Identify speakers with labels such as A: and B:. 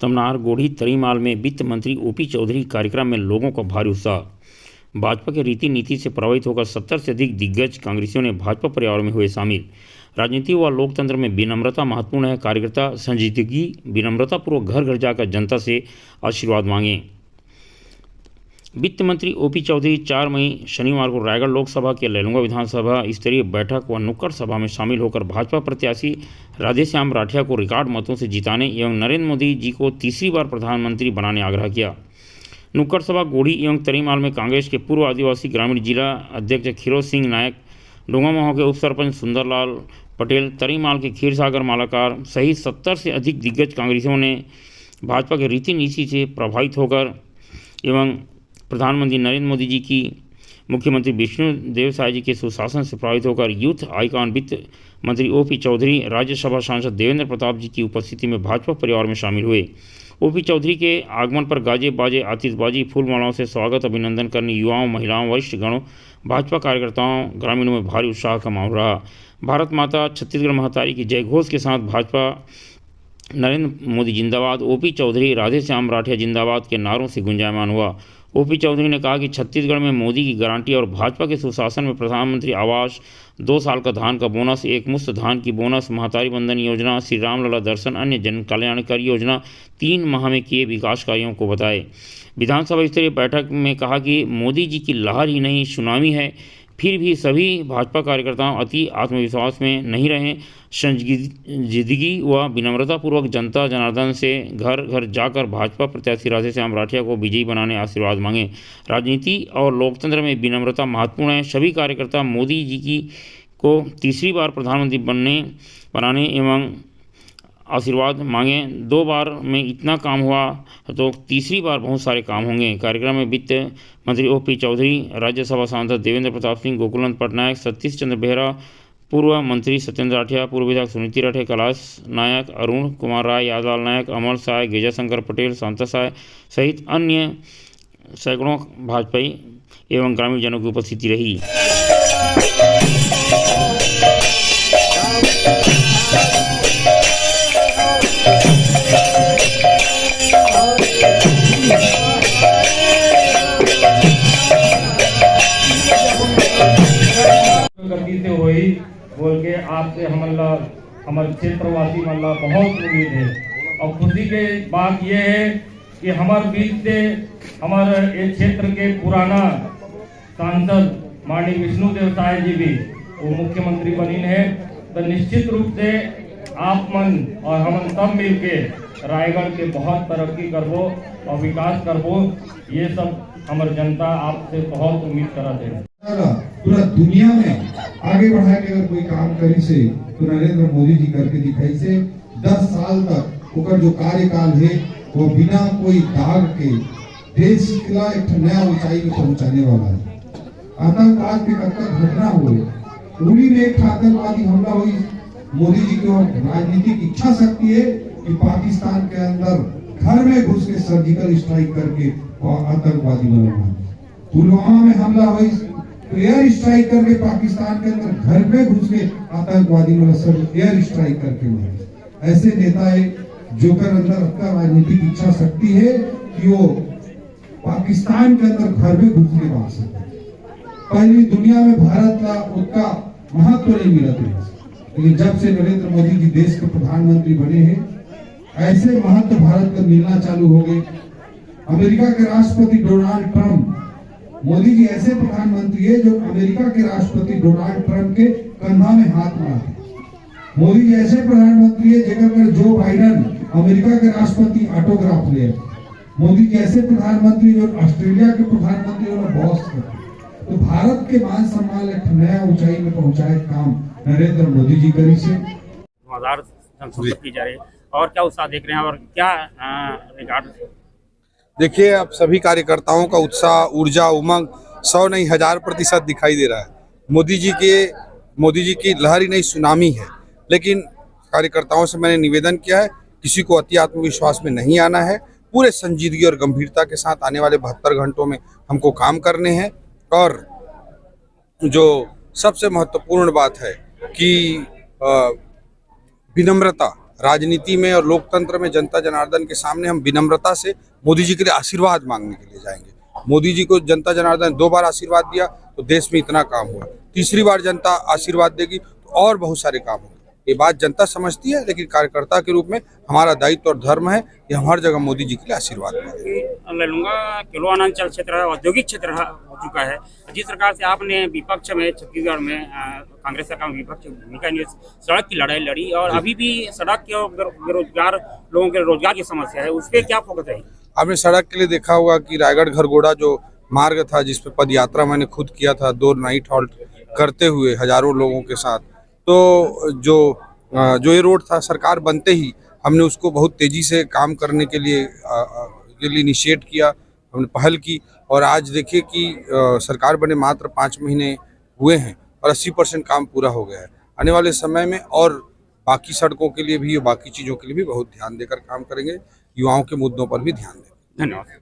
A: तमनार गोढ़ी तरीमाल में वित्त मंत्री ओपी चौधरी कार्यक्रम में लोगों का भारी उत्साह। भाजपा के रीति नीति से प्रभावित होकर 70 से अधिक दिग्गज कांग्रेसियों ने भाजपा परिवार में हुए शामिल। राजनीति व लोकतंत्र में विनम्रता महत्वपूर्ण है। कार्यकर्ता संजीदगी विनम्रतापूर्वक घर घर जाकर जनता से आशीर्वाद मांगे। वित्त मंत्री ओपी चौधरी 4 मई शनिवार को रायगढ़ लोकसभा के लैलूंगा विधानसभा स्तरीय बैठक व नुक्कड़ सभा में शामिल होकर भाजपा प्रत्याशी राधेश्याम राठिया को रिकॉर्ड मतों से जिताने एवं नरेंद्र मोदी जी को तीसरी बार प्रधानमंत्री बनाने आग्रह किया। नुक्कड़ सभा गोढ़ी एवं तरीमाल में कांग्रेस के पूर्व आदिवासी ग्रामीण जिला अध्यक्ष खीरोज सिंह नायक, डोंगामहो के उप सरपंच सुंदरलाल पटेल, तरीमाल के खीरसागर मालाकार सहित 70 से अधिक दिग्गज कांग्रेसियों ने भाजपा के रीति नीति से प्रभावित होकर एवं प्रधानमंत्री नरेंद्र मोदी जी की मुख्यमंत्री विष्णुदेव साय जी के सुशासन से प्रभावित होकर यूथ आइकॉन वित्त मंत्री ओपी चौधरी, राज्यसभा सांसद देवेंद्र प्रताप जी की उपस्थिति में भाजपा परिवार में शामिल हुए। ओपी चौधरी के आगमन पर गाजे बाजे, आतिशबाजी, फूलमालाओं से स्वागत अभिनंदन करने युवाओं, महिलाओं, वरिष्ठ गणों, भाजपा कार्यकर्ताओं, ग्रामीणों में भारी उत्साह का माहौल रहा। भारत माता छत्तीसगढ़ महतारी की जय घोष के साथ भाजपा नरेंद्र मोदी जिंदाबाद, ओपी चौधरी राधेश्याम राठिया जिंदाबाद के नारों से गुंजायमान हुआ। ओपी चौधरी ने कहा कि छत्तीसगढ़ में मोदी की गारंटी और भाजपा के सुशासन में प्रधानमंत्री आवास, 2 साल का धान का बोनस, एक मुश्त धान की बोनस, महतारी बंधन योजना, श्री राम लला दर्शन, अन्य जन कल्याणकारी योजना 3 माह में किए विकास कार्यों को बताए। विधानसभा स्तरीय बैठक में कहा कि मोदी जी की लहर ही नहीं सुनामी है, फिर भी सभी भाजपा कार्यकर्ताओं अति आत्मविश्वास में नहीं रहें। संजीदगी व विनम्रतापूर्वक जनता जनार्दन से घर घर जाकर भाजपा प्रत्याशी राधेश्याम राठिया को विजयी बनाने आशीर्वाद मांगे। राजनीति और लोकतंत्र में विनम्रता महत्वपूर्ण है। सभी कार्यकर्ता मोदी जी की को तीसरी बार प्रधानमंत्री बनाने एवं आशीर्वाद मांगे। 2 बार में इतना काम हुआ तो तीसरी बार बहुत सारे काम होंगे। कार्यक्रम में वित्त मंत्री ओपी चौधरी, राज्यसभा सांसद देवेंद्र प्रताप सिंह, गोकुलचंद पटनायक, सतीश चंद्र बेहरा, पूर्व मंत्री सत्येंद्र राठिया, पूर्व विधायक सुनीति राठिया, कैलाश नायक, अरुण कुमार राय, यादलाल नायक, अमर साय, गेजाशंकर पटेल, शांता साय सहित अन्य सैकड़ों भाजपाई एवं ग्रामीण जनों की उपस्थिति रही।
B: गति से हुई बोल के आपसे हमारे क्षेत्रवासी मल्ला बहुत उम्मीद है और खुशी के बात यह है कि हमारे बीच से हमारे एक क्षेत्र के पुराना सांसद माननीय विष्णुदेव साय जी भी वो मुख्यमंत्री बनी है। तो निश्चित रूप से आप मन और हम सब मिलके रायगढ़ के बहुत तरक्की करबो और विकास करबो, ये सब हमारे जनता आपसे बहुत उम्मीद करते हैं।
C: पूरा दुनिया में आगे बढ़ा के अगर कोई काम करी से तो नरेंद्र मोदी जी करके दिखाई से 10 साल तक उनका जो कार्यकाल है वो बिना कोई दाग के देश का एक नया ऊंचाई में पहुंचाने वाला है। आतंकवाद के कब तक घटना हुई, उन्हीं में एक आतंकवादी हमला हुई। मोदी जी की राजनीतिक इच्छा शक्ति है कि पाकिस्तान के अंदर घर में घुस के सर्जिकल स्ट्राइक करके और आतंकवादी बनवाना। पुलवामा में हमला हुई तो एयर स्ट्राइक करके पाकिस्तान के अंदर घर में घुस के आतंकवादी एयर स्ट्राइक करके हुए। ऐसे नेता है जो कर अंदर अपना राजनीतिक इच्छा शक्ति है कि वो पाकिस्तान के अंदर घर में घुस के बात सकते। पहली दुनिया में भारत का उसका महत्व नहीं मिला था, लेकिन जब से नरेंद्र मोदी जी देश के प्रधानमंत्री बने हैं ऐसे महत्व भारत का मिलना चालू हो गए। अमेरिका के राष्ट्रपति डोनाल्ड ट्रंप, मोदी जी ऐसे प्रधानमंत्री है जो अमेरिका के राष्ट्रपति डोनाल्ड ट्रंप के कंधा में हाथ मारते। मोदी जी ऐसे प्रधानमंत्री है जेकर जो बाइडन अमेरिका के राष्ट्रपति ऑटोग्राफ ले। मोदी जी ऐसे प्रधानमंत्री जो ऑस्ट्रेलिया के प्रधानमंत्री और बॉस करते। तो भारत के मान सम्मान एक नया ऊंचाई में पहुंचाए काम नरेंद्र मोदी जी करी से
A: की जा रही है। और क्या उत्साह देख रहे हैं और क्या रिकॉर्ड?
D: देखिए, अब सभी कार्यकर्ताओं का उत्साह, ऊर्जा, उमंग 100 नहीं 1000% दिखाई दे रहा है। मोदी जी की लहर ही नहीं सुनामी है। लेकिन कार्यकर्ताओं से मैंने निवेदन किया है, किसी को अति आत्मविश्वास में नहीं आना है। पूरे संजीदगी और गंभीरता के साथ आने वाले 72 घंटों में हमको काम करने हैं। और जो सबसे महत्वपूर्ण बात है कि विनम्रता राजनीति में और लोकतंत्र में जनता जनार्दन के सामने हम विनम्रता से मोदी जी के लिए आशीर्वाद मांगने के लिए जाएंगे। मोदी जी को जनता जनार्दन 2 बार आशीर्वाद दिया तो देश में इतना काम हुआ, तीसरी बार जनता आशीर्वाद देगी तो और बहुत सारे काम होंगे। ये बात जनता समझती है, लेकिन कार्यकर्ता के रूप में हमारा दायित्व और धर्म है कि हम हर जगह मोदी जी के लिए आशीर्वाद मांगें।
E: ले लूंगा किलोआनांचल क्षेत्र औद्योगिक क्षेत्र हो चुका है। जिस प्रकार से आपने विपक्ष में छत्तीसगढ़ में कांग्रेस सरकार में विपक्ष भूमिका निभाई, सड़क की लड़ाई लड़ी और अभी भी सड़क के बेरोजगार लोगों के रोजगार की समस्या है, उस पर क्या फोकस है?
D: आपने सड़क के लिए देखा होगा कि रायगढ़ घरघोड़ा जो मार्ग था, जिस पे पद यात्रा मैंने खुद किया था 2 नाइट हॉल्ट करते हुए हजारों लोगों के साथ, तो जो ये रोड था सरकार बनते ही हमने उसको बहुत तेजी से काम करने के लिए इनिशिएट किया, हमने पहल की और आज देखिए कि सरकार बने मात्र 5 महीने हुए हैं और 80% काम पूरा हो गया है। आने वाले समय में और बाकी सड़कों के लिए भी, बाकी चीज़ों के लिए भी बहुत ध्यान देकर काम करेंगे, युवाओं के मुद्दों पर भी ध्यान देंगे।
E: धन्यवाद।